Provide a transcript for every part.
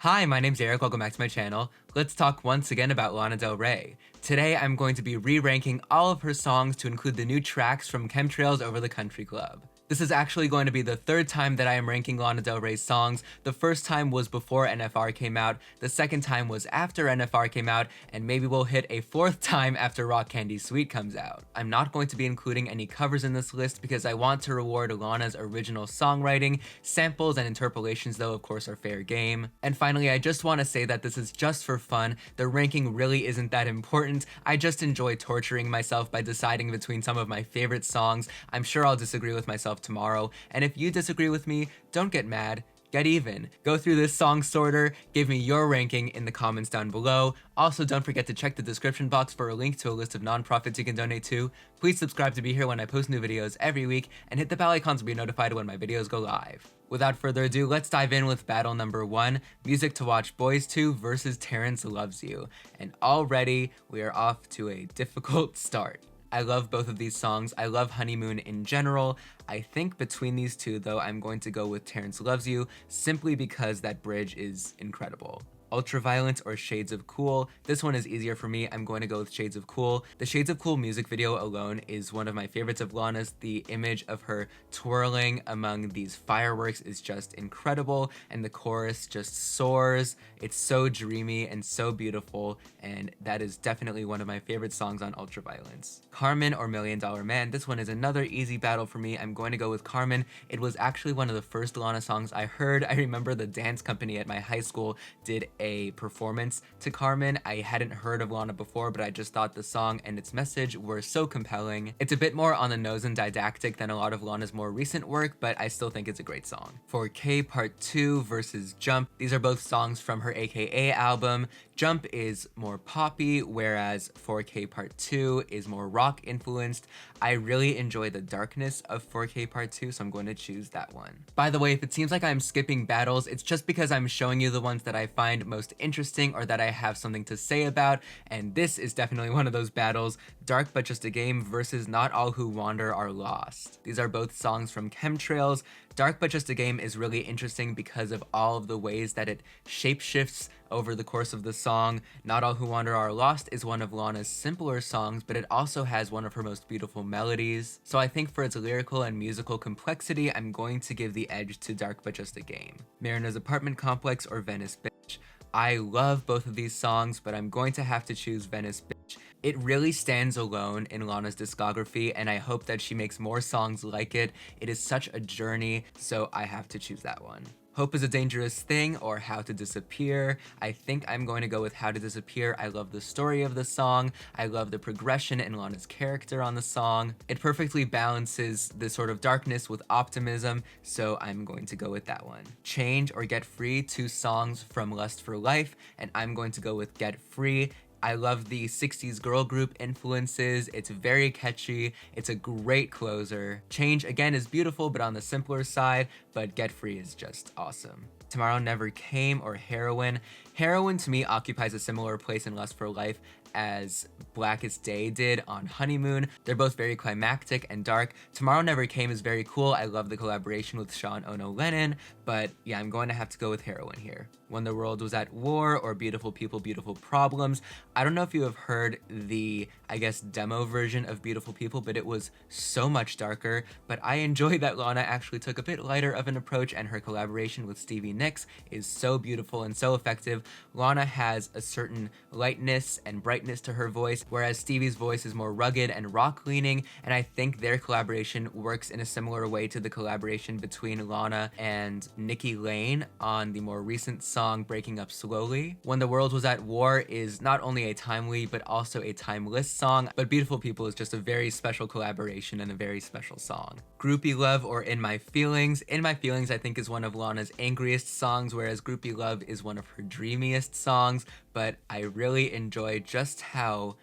Hi, my name's Eric, welcome back to my channel. Let's talk once again about Lana Del Rey. Today I'm going to be re-ranking all of her songs to include the new tracks from Chemtrails over the Country Club. This is actually going to be the third time that I am ranking Lana Del Rey's songs. The first time was before NFR came out, the second time was after NFR came out, and maybe we'll hit a fourth time after Rock Candy Sweet comes out. I'm not going to be including any covers in this list because I want to reward Lana's original songwriting. Samples and interpolations though of course are fair game. And finally, I just want to say that this is just for fun. The ranking really isn't that important. I just enjoy torturing myself by deciding between some of my favorite songs. I'm sure I'll disagree with myself tomorrow, and if you disagree with me, don't get mad, get even. Go through this song sorter, give me your ranking in the comments down below. Also, don't forget to check the description box for a link to a list of nonprofits you can donate to. Please subscribe to be here when I post new videos every week, and hit the bell icon to be notified when my videos go live. Without further ado, let's dive in with battle number 1, Music to Watch Boys 2 versus Terrence Loves You. And already, we are off to a difficult start. I love both of these songs. I love Honeymoon in general. I think between these two though, I'm going to go with Terrence Loves You simply because that bridge is incredible. Ultraviolent or Shades of Cool. This one is easier for me. I'm going to go with Shades of Cool. The Shades of Cool music video alone is one of my favorites of Lana's. The image of her twirling among these fireworks is just incredible, and the chorus just soars. It's so dreamy and so beautiful, and that is definitely one of my favorite songs on Ultraviolence. Carmen or Million Dollar Man. This one is another easy battle for me. I'm going to go with Carmen. It was actually one of the first Lana songs I heard. I remember the dance company at my high school did a performance to Carmen. I hadn't heard of Lana before, but I just thought the song and its message were so compelling. It's a bit more on the nose and didactic than a lot of Lana's more recent work, but I still think it's a great song. 4K Part 2 versus Jump. These are both songs from her AKA album. Jump is more poppy, whereas 4K Part 2 is more rock influenced. I really enjoy the darkness of 4K Part 2, so I'm going to choose that one. By the way, if it seems like I'm skipping battles, it's just because I'm showing you the ones that I find most interesting or that I have something to say about, and this is definitely one of those battles. Dark But Just a Game versus Not All Who Wander Are Lost. These are both songs from Chemtrails. Dark But Just a Game is really interesting because of all of the ways that it shapeshifts over the course of the song. Not All Who Wander Are Lost is one of Lana's simpler songs, but it also has one of her most beautiful melodies. So I think for its lyrical and musical complexity, I'm going to give the edge to Dark But Just a Game. Marina's Apartment Complex or Venice Bitch. I love both of these songs, but I'm going to have to choose Venice Bitch. It really stands alone in Lana's discography, and I hope that she makes more songs like it. It is such a journey, so I have to choose that one. Hope is a Dangerous Thing or How to Disappear. I think I'm going to go with How to Disappear. I love the story of the song. I love the progression in Lana's character on the song. It perfectly balances the sort of darkness with optimism, so I'm going to go with that one. Change or Get Free, two songs from Lust for Life, and I'm going to go with Get Free. I love the 60s girl group influences. It's very catchy. It's a great closer. Change, again, is beautiful, but on the simpler side, but Get Free is just awesome. Tomorrow Never Came or Heroin. Heroin to me occupies a similar place in Lust for Life as Blackest Day did on Honeymoon. They're both very climactic and dark. Tomorrow Never Came is very cool. I love the collaboration with Sean Ono Lennon, but yeah, I'm going to have to go with Heroin here. When the World Was at War or Beautiful People, Beautiful Problems. I don't know if you have heard the, I guess, demo version of Beautiful People, but it was so much darker, but I enjoyed that Lana actually took a bit lighter of an approach, and her collaboration with Stevie Nicks is so beautiful and so effective. Lana has a certain lightness and brightness to her voice, whereas Stevie's voice is more rugged and rock leaning, and I think their collaboration works in a similar way to the collaboration between Lana and Nikki Lane on the more recent song Breaking Up Slowly. When the World Was at War is not only a timely but also a timeless song, but Beautiful People is just a very special collaboration and a very special song. Groupie Love or In My Feelings. In My Feelings I think is one of Lana's angriest songs, whereas Groupie Love is one of her dreamiest songs, but I really enjoy just how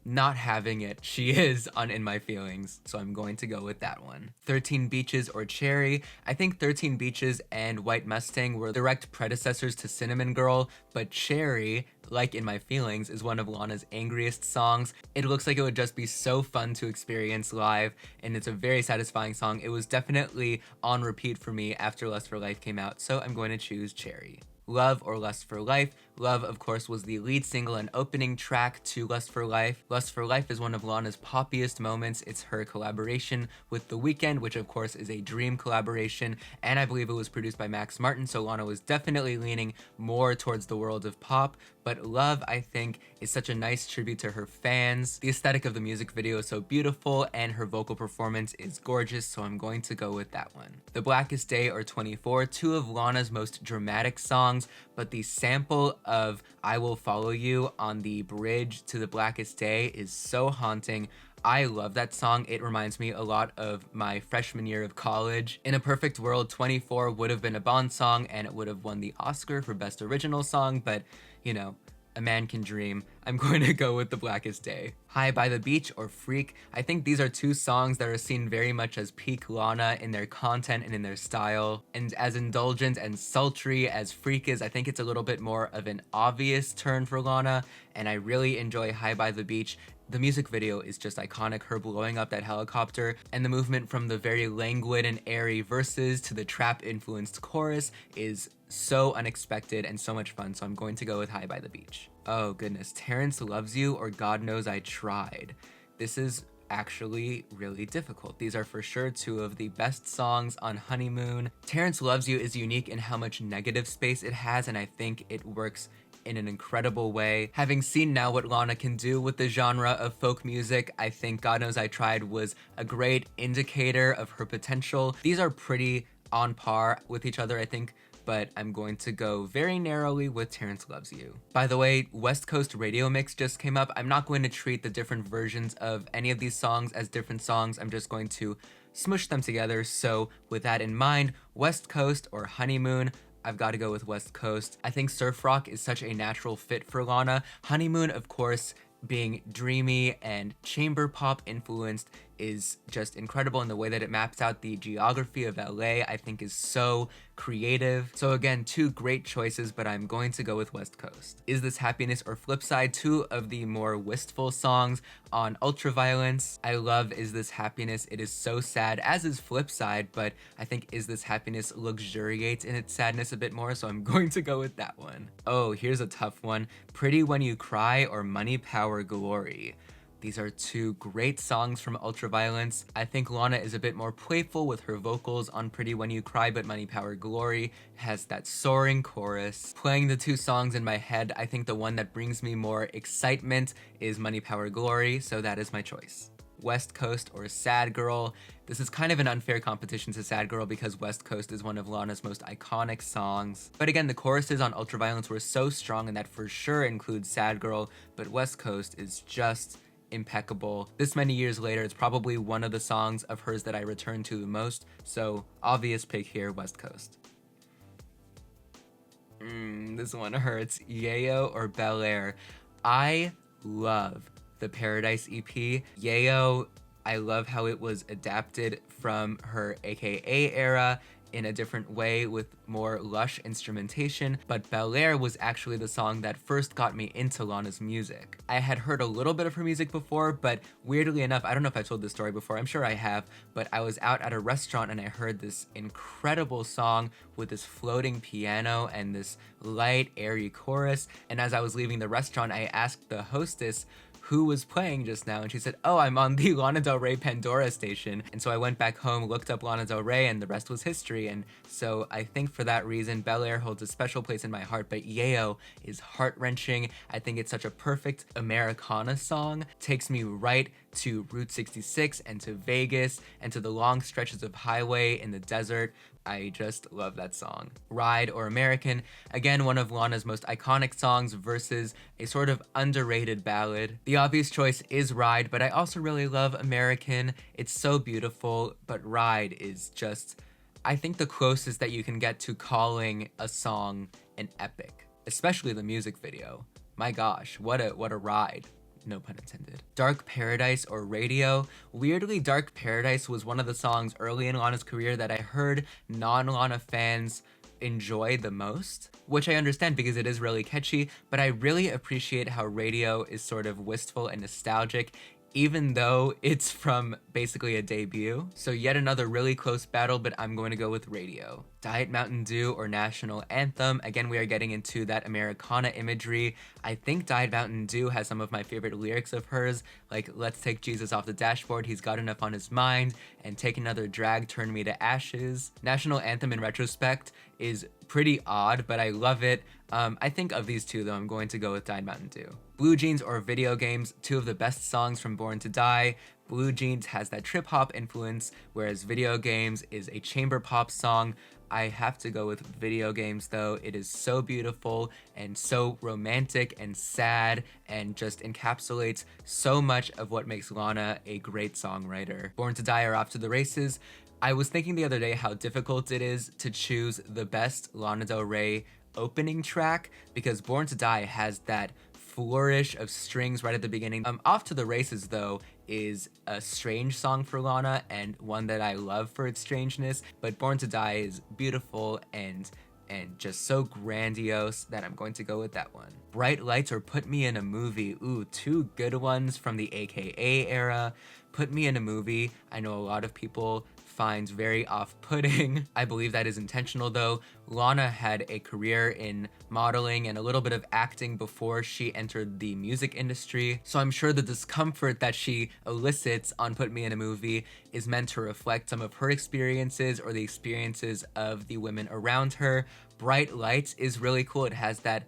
not having it she is on In My Feelings, so I'm going to go with that one. 13 Beaches or Cherry. I think 13 Beaches and White Mustang were direct predecessors to Cinnamon Girl, but Cherry, like In My Feelings, is one of Lana's angriest songs. It looks like it would just be so fun to experience live, and it's a very satisfying song. It was definitely on repeat for me after Lust for Life came out, so I'm going to choose Cherry. Love or Lust for Life. Love, of course, was the lead single and opening track to Lust for Life. Lust for Life is one of Lana's poppiest moments. It's her collaboration with The Weeknd, which of course is a dream collaboration, and I believe it was produced by Max Martin, so Lana was definitely leaning more towards the world of pop. But Love, I think, is such a nice tribute to her fans. The aesthetic of the music video is so beautiful, and her vocal performance is gorgeous, so I'm going to go with that one. The Blackest Day or 24, two of Lana's most dramatic songs, but the sample of I Will Follow You on the bridge to The Blackest Day is so haunting. I love that song. It reminds me a lot of my freshman year of college. In a perfect world, 24 would have been a Bond song and it would have won the Oscar for Best Original Song, but you know, a man can dream. I'm going to go with The Blackest Day. High by the Beach or Freak. I think these are two songs that are seen very much as peak Lana in their content and in their style. And as indulgent and sultry as Freak is, I think it's a little bit more of an obvious turn for Lana, and I really enjoy High by the Beach. The music video is just iconic, her blowing up that helicopter, and the movement from the very languid and airy verses to the trap-influenced chorus is so unexpected and so much fun, so I'm going to go with High by the Beach. Oh goodness, Terrence Loves You or God Knows I Tried. This is actually really difficult. These are for sure two of the best songs on Honeymoon. Terrence Loves You is unique in how much negative space it has, and I think it works in an incredible way. Having seen now what Lana can do with the genre of folk music, I think God Knows I Tried was a great indicator of her potential. These are pretty on par with each other, I think, but I'm going to go very narrowly with Terrence Loves You. By the way, West Coast Radio Mix just came up. I'm not going to treat the different versions of any of these songs as different songs. I'm just going to smush them together. So with that in mind, West Coast or Honeymoon, I've got to go with West Coast. I think surf rock is such a natural fit for Lana. Honeymoon, of course, being dreamy and chamber pop influenced is just incredible, in the way that it maps out the geography of LA, I think is so creative. So again, two great choices, but I'm going to go with West Coast. Is This Happiness or Flipside, two of the more wistful songs on Ultraviolence. I love Is This Happiness. It is so sad, as is Flipside, but I think Is This Happiness luxuriates in its sadness a bit more, so I'm going to go with that one. Oh, here's a tough one. Pretty When You Cry or Money, Power, Glory. These are two great songs from Ultraviolence. I think Lana is a bit more playful with her vocals on Pretty When You Cry, but Money, Power, Glory has that soaring chorus. Playing the two songs in my head, I think the one that brings me more excitement is Money, Power, Glory, so that is my choice. West Coast or Sad Girl. This is kind of an unfair competition to Sad Girl because West Coast is one of Lana's most iconic songs. But again, the choruses on Ultraviolence were so strong, and that for sure includes Sad Girl, but West Coast is just impeccable. This many years later, it's probably one of the songs of hers that I return to the most, so obvious pick here, West Coast. This one hurts. Yayo or Bel Air. I love the Paradise EP. Yayo, I love how it was adapted from her AKA era in a different way with more lush instrumentation, but Bel Air was actually the song that first got me into Lana's music. I had heard a little bit of her music before, but weirdly enough, I don't know if I've told this story before, I'm sure I have, but I was out at a restaurant and I heard this incredible song with this floating piano and this light, airy chorus, and as I was leaving the restaurant, I asked the hostess who was playing just now, and she said, oh, I'm on the Lana Del Rey Pandora station. And so I went back home, looked up Lana Del Rey, and the rest was history. And so I think for that reason, Bel Air holds a special place in my heart, but Yayo is heart-wrenching. I think it's such a perfect Americana song. Takes me right to Route 66 and to Vegas and to the long stretches of highway in the desert. I just love that song. Ride or American, again, one of Lana's most iconic songs versus a sort of underrated ballad. The obvious choice is Ride, but I also really love American. It's so beautiful, but Ride is just, I think, the closest that you can get to calling a song an epic, especially the music video. My gosh, what a ride. No pun intended. Dark Paradise or Radio. Weirdly, Dark Paradise was one of the songs early in Lana's career that I heard non-Lana fans enjoy the most, which I understand because it is really catchy, but I really appreciate how Radio is sort of wistful and nostalgic, even though it's from basically a debut. So yet another really close battle, but I'm going to go with Radio. Diet Mountain Dew or National Anthem. Again, we are getting into that Americana imagery. I think Diet Mountain Dew has some of my favorite lyrics of hers, like let's take Jesus off the dashboard, he's got enough on his mind, and take another drag, turn me to ashes. National Anthem in retrospect is pretty odd, but I love it. I think of these two though, I'm going to go with Diet Mountain Dew. Blue Jeans or Video Games, two of the best songs from Born to Die. Blue Jeans has that trip hop influence, whereas Video Games is a chamber pop song. I have to go with Video Games though. It is so beautiful and so romantic and sad and just encapsulates so much of what makes Lana a great songwriter. Born to Die or Off to the Races. I was thinking the other day how difficult it is to choose the best Lana Del Rey opening track because Born to Die has that flourish of strings right at the beginning. Off to the Races though is a strange song for Lana and one that I love for its strangeness, but Born to Die is beautiful and just so grandiose that I'm going to go with that one. Bright Lights or Put Me in a Movie. Ooh, two good ones from the AKA era. Put Me in a Movie, I know a lot of people find very off-putting. I believe that is intentional though. Lana had a career in modeling and a little bit of acting before she entered the music industry, so I'm sure the discomfort that she elicits on Put Me in a Movie is meant to reflect some of her experiences or the experiences of the women around her. Bright Lights is really cool. It has that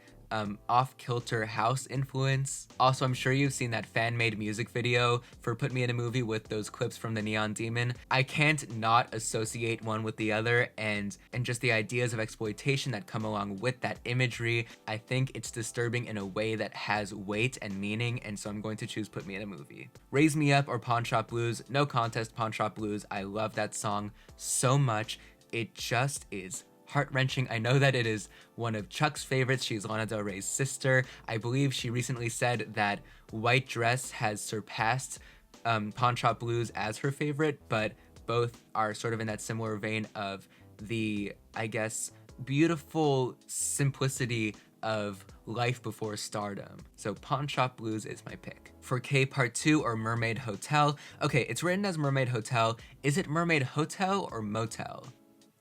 off-kilter house influence. Also, I'm sure you've seen that fan-made music video for Put Me in a Movie with those clips from the Neon Demon. I can't not associate one with the other, and just the ideas of exploitation that come along with that imagery. I think it's disturbing in a way that has weight and meaning, and so I'm going to choose Put Me in a Movie. Raise Me Up or Pawn Shop Blues. No contest, Pawn Shop Blues. I love that song so much. It just is heart-wrenching. I know that it is one of Chuck's favorites. She's Lana Del Rey's sister. I believe she recently said that White Dress has surpassed Pawn Shop Blues as her favorite, but both are sort of in that similar vein of the, I guess, beautiful simplicity of life before stardom. So Pawn Shop Blues is my pick. For K Part 2 or Mermaid Hotel. Okay, it's written as Mermaid Hotel. Is it Mermaid Hotel or Motel?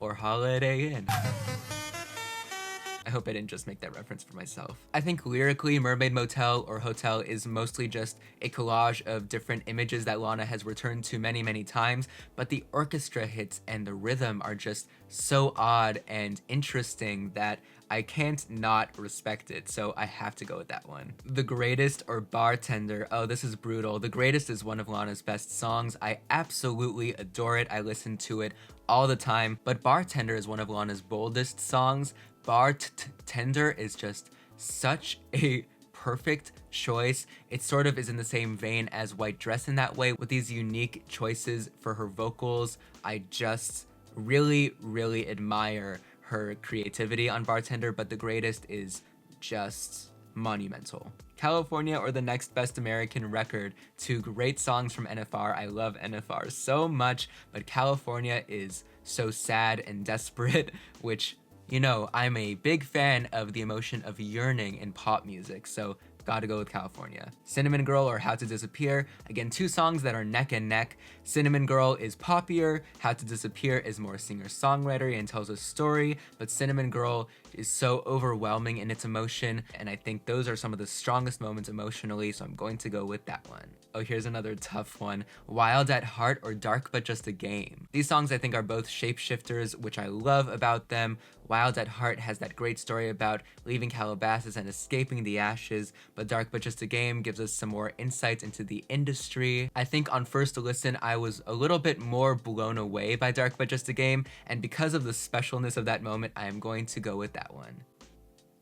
Or Holiday Inn? I hope I didn't just make that reference for myself. I think lyrically, Mermaid Motel or Hotel is mostly just a collage of different images that Lana has returned to many, many times, but the orchestra hits and the rhythm are just so odd and interesting that I can't not respect it, so I have to go with that one. The Greatest or Bartender. Oh, this is brutal. The Greatest is one of Lana's best songs. I absolutely adore it. I listen to it all the time, but Bartender is one of Lana's boldest songs. Bartender is just such a perfect choice. It sort of is in the same vein as White Dress in that way, with these unique choices for her vocals. I just really, really admire her creativity on Bartender, but The Greatest is just monumental. California or The Next Best American Record. Two great songs from NFR. I love NFR so much, but California is so sad and desperate, which, you know, I'm a big fan of the emotion of yearning in pop music, so gotta go with California. Cinnamon Girl or How to Disappear. Again, two songs that are neck and neck. Cinnamon Girl is poppier, How to Disappear is more singer-songwriter and tells a story, but Cinnamon Girl is so overwhelming in its emotion, and I think those are some of the strongest moments emotionally, so I'm going to go with that one. Oh, here's another tough one. Wild at Heart or Dark But Just a Game. These songs I think are both shapeshifters, which I love about them. Wild at Heart has that great story about leaving Calabasas and escaping the ashes, but Dark But Just a Game gives us some more insights into the industry. I think on first listen, I was a little bit more blown away by Dark But Just a Game, and because of the specialness of that moment, I am going to go with that one.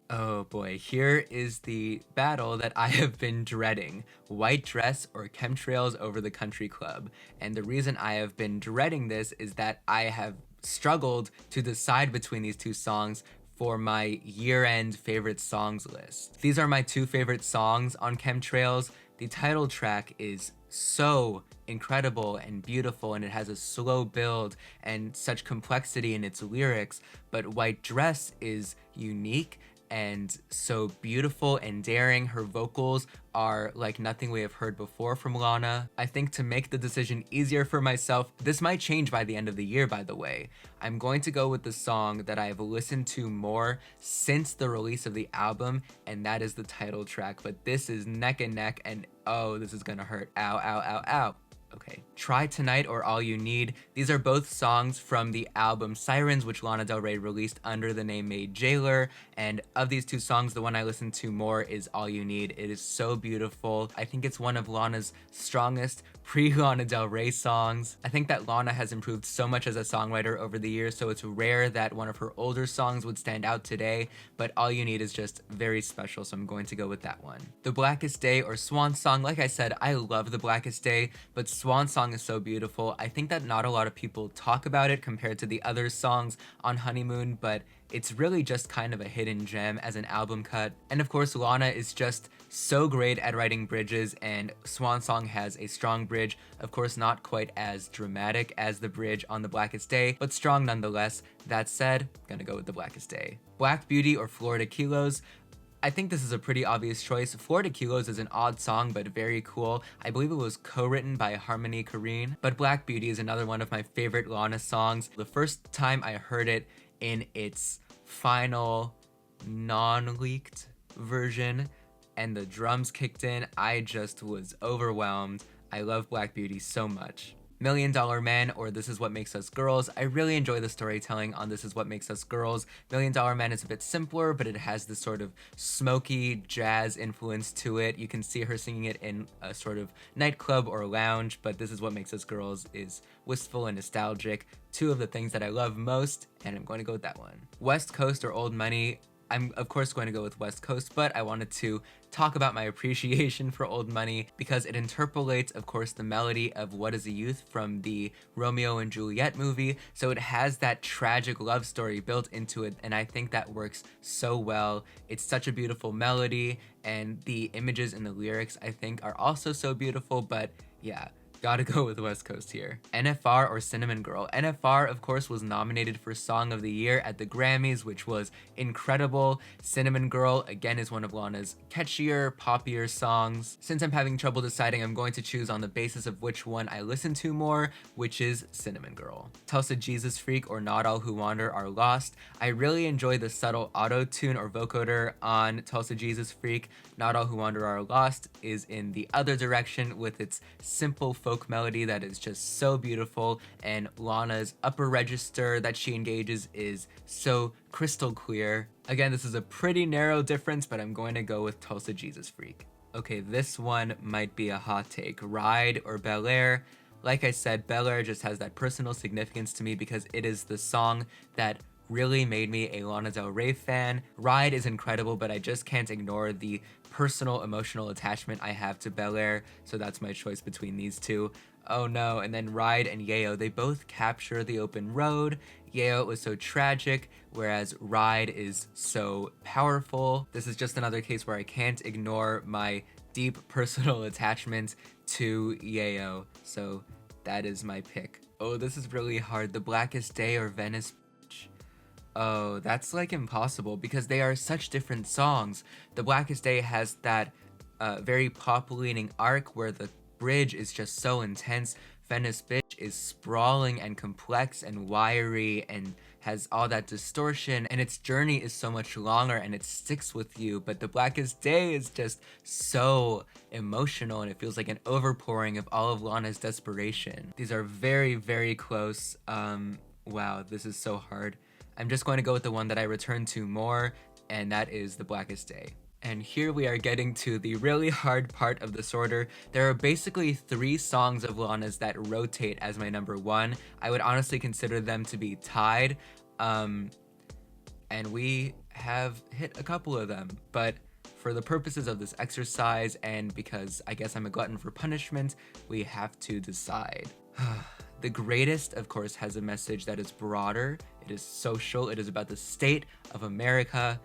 Oh boy, here is the battle that I have been dreading. White Dress or Chemtrails Over the Country Club. And the reason I have been dreading this is that I have struggled to decide between these two songs for my year-end favorite songs list. These are my two favorite songs on Chemtrails. The title track is so incredible and beautiful, and it has a slow build and such complexity in its lyrics, but White Dress is unique and so beautiful and daring. Her vocals are like nothing we have heard before from Lana. I think to make the decision easier for myself, this might change by the end of the year, by the way, I'm going to go with the song that I've listened to more since the release of the album, and that is the title track. But this is neck and neck, and oh, this is gonna hurt. Ow, ow, ow, ow. Okay, Try Tonight or All You Need. These are both songs from the album Sirens, which Lana Del Rey released under the name Made Jailer. And of these two songs, the one I listen to more is All You Need. It is so beautiful. I think it's one of Lana's strongest pre-Lana Del Rey songs. I think that Lana has improved so much as a songwriter over the years, so it's rare that one of her older songs would stand out today, but All You Need is just very special, so I'm going to go with that one. The Blackest Day or Swan Song, like I said, I love The Blackest Day, but Swan Song is so beautiful. I think that not a lot of people talk about it compared to the other songs on Honeymoon, but it's really just kind of a hidden gem as an album cut. And of course, Lana is just so great at writing bridges, and Swan Song has a strong bridge. Of course, not quite as dramatic as the bridge on The Blackest Day, but strong nonetheless. That said, gonna go with The Blackest Day. Black Beauty or Florida Kilos. I think this is a pretty obvious choice. Florida Kilos is an odd song, but very cool. I believe it was co-written by Harmony Korine. But Black Beauty is another one of my favorite Lana songs. The first time I heard it in its final non-leaked version and the drums kicked in, I just was overwhelmed. I love Black Beauty so much. Million Dollar Man or This Is What Makes Us Girls. I really enjoy the storytelling on This Is What Makes Us Girls. Million Dollar Man is a bit simpler, but it has this sort of smoky jazz influence to it. You can see her singing it in a sort of nightclub or lounge, but This Is What Makes Us Girls is wistful and nostalgic. Two of the things that I love most, and I'm going to go with that one. West Coast or Old Money. I'm of course going to go with West Coast, but I wanted to talk about my appreciation for Old Money because it interpolates, of course, the melody of What Is a Youth from the Romeo and Juliet movie. So it has that tragic love story built into it, and I think that works so well. It's such a beautiful melody, and the images in the lyrics, I think, are also so beautiful, but yeah. Gotta go with West Coast here. NFR or Cinnamon Girl. NFR, of course, was nominated for Song of the Year at the Grammys, which was incredible. Cinnamon Girl, again, is one of Lana's catchier, poppier songs. Since I'm having trouble deciding, I'm going to choose on the basis of which one I listen to more, which is Cinnamon Girl. Tulsa Jesus Freak or Not All Who Wander Are Lost. I really enjoy the subtle auto-tune or vocoder on Tulsa Jesus Freak. Not All Who Wander Are Lost is in the other direction with its simple folk melody that is just so beautiful, and Lana's upper register that she engages is so crystal clear. Again, this is a pretty narrow difference, but I'm going to go with Tulsa Jesus Freak. Okay, this one might be a hot take. Ride or Bel Air. Like I said, Bel Air just has that personal significance to me because it is the song that really made me a Lana Del Rey fan. Ride is incredible, but I just can't ignore the personal emotional attachment I have to Bel Air, so that's my choice between these two. Oh no, and then Ride and Yayo, they both capture the open road. Yayo was so tragic, whereas Ride is so powerful. This is just another case where I can't ignore my deep personal attachment to Yayo, so that is my pick. Oh, this is really hard. The Blackest Day or Venice. Oh, that's like impossible because they are such different songs. The Blackest Day has that very pop-leaning arc where the bridge is just so intense. Venice Bitch is sprawling and complex and wiry and has all that distortion, and its journey is so much longer and it sticks with you. But The Blackest Day is just so emotional and it feels like an overpouring of all of Lana's desperation. These are very, very close. Wow, this is so hard. I'm just going to go with the one that I return to more, and that is The Blackest Day. And here we are getting to the really hard part of this order. There are basically 3 songs of Lana's that rotate as my number 1. I would honestly consider them to be tied, and we have hit a couple of them. But for the purposes of this exercise, and because I guess I'm a glutton for punishment, we have to decide. The Greatest, of course, has a message that is broader. It is social. It is about the state of America.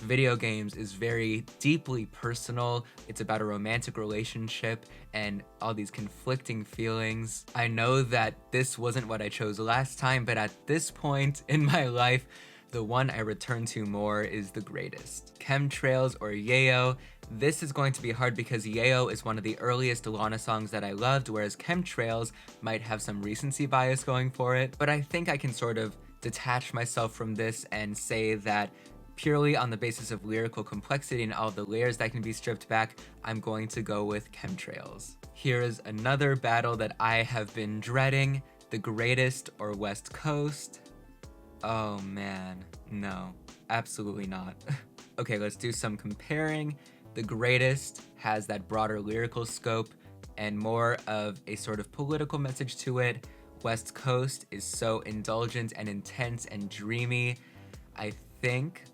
Video Games is very deeply personal. It's about a romantic relationship and all these conflicting feelings. I know that this wasn't what I chose last time, but at this point in my life, the one I return to more is the greatest. Chemtrails or Yayo. This is going to be hard because Yayo is one of the earliest Lana songs that I loved, whereas Chemtrails might have some recency bias going for it, but I think I can sort of detach myself from this and say that purely on the basis of lyrical complexity and all the layers that can be stripped back, I'm going to go with Chemtrails. Here is another battle that I have been dreading, the greatest or West Coast. Oh man, no, absolutely not. Okay, let's do some comparing. The greatest has that broader lyrical scope and more of a sort of political message to it. West Coast is so indulgent and intense and dreamy. I think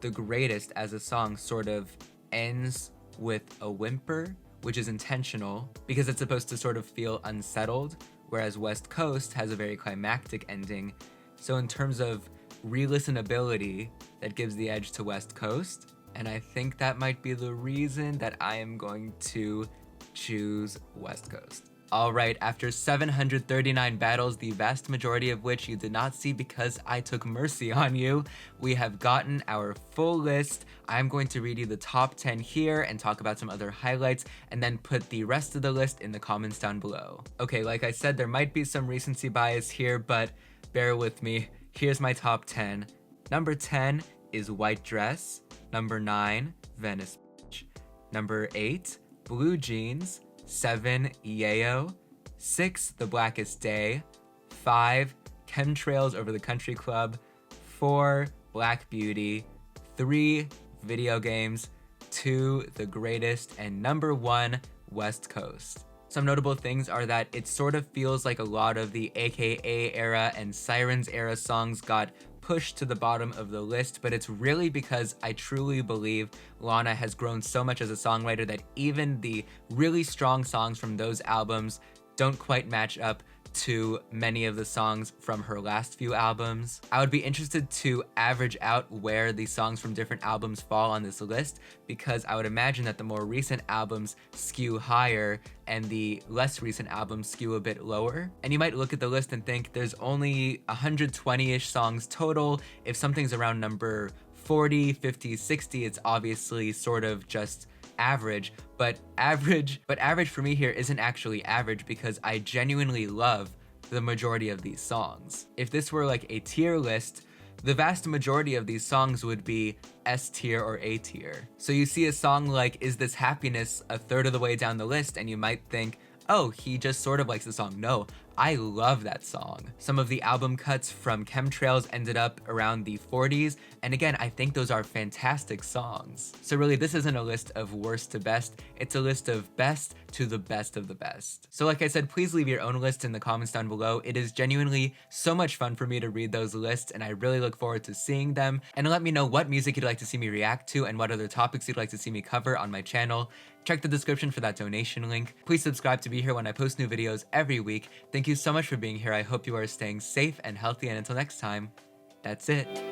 the greatest as a song sort of ends with a whimper, which is intentional because it's supposed to sort of feel unsettled, whereas West Coast has a very climactic ending. So in terms of re-listenability, that gives the edge to West Coast, and I think that might be the reason that I am going to choose West Coast. Alright, after 739 battles, the vast majority of which you did not see because I took mercy on you, we have gotten our full list. I'm going to read you the top 10 here and talk about some other highlights, and then put the rest of the list in the comments down below. Okay, like I said, there might be some recency bias here, but bear with me. Here's my top 10. Number 10 is White Dress. Number 9, Venice Beach. Number 8, Blue Jeans. 7, Yayo. 6, The Blackest Day. 5, Chemtrails Over the Country Club. 4, Black Beauty. 3, Video Games. 2, The Greatest. And number 1, West Coast. Some notable things are that it sort of feels like a lot of the AKA era and Sirens era songs got pushed to the bottom of the list, but it's really because I truly believe Lana has grown so much as a songwriter that even the really strong songs from those albums don't quite match up to many of the songs from her last few albums. I would be interested to average out where the songs from different albums fall on this list, because I would imagine that the more recent albums skew higher and the less recent albums skew a bit lower. And you might look at the list and think there's only 120-ish songs total. If something's around number 40, 50, 60, it's obviously sort of just average, but average for me here isn't actually average because I genuinely love the majority of these songs. If this were like a tier list, the vast majority of these songs would be S tier or A tier. So you see a song like Is This Happiness a third of the way down the list and you might think, oh, he just sort of likes the song. No, I love that song. Some of the album cuts from Chemtrails ended up around the 40s, and again, I think those are fantastic songs. So really, this isn't a list of worst to best, it's a list of best to the best of the best. So like I said, please leave your own list in the comments down below. It is genuinely so much fun for me to read those lists, and I really look forward to seeing them. And let me know what music you'd like to see me react to and what other topics you'd like to see me cover on my channel. Check the description for that donation link. Please subscribe to be here when I post new videos every week. Thank you so much for being here. I hope you are staying safe and healthy, and until next time, that's it.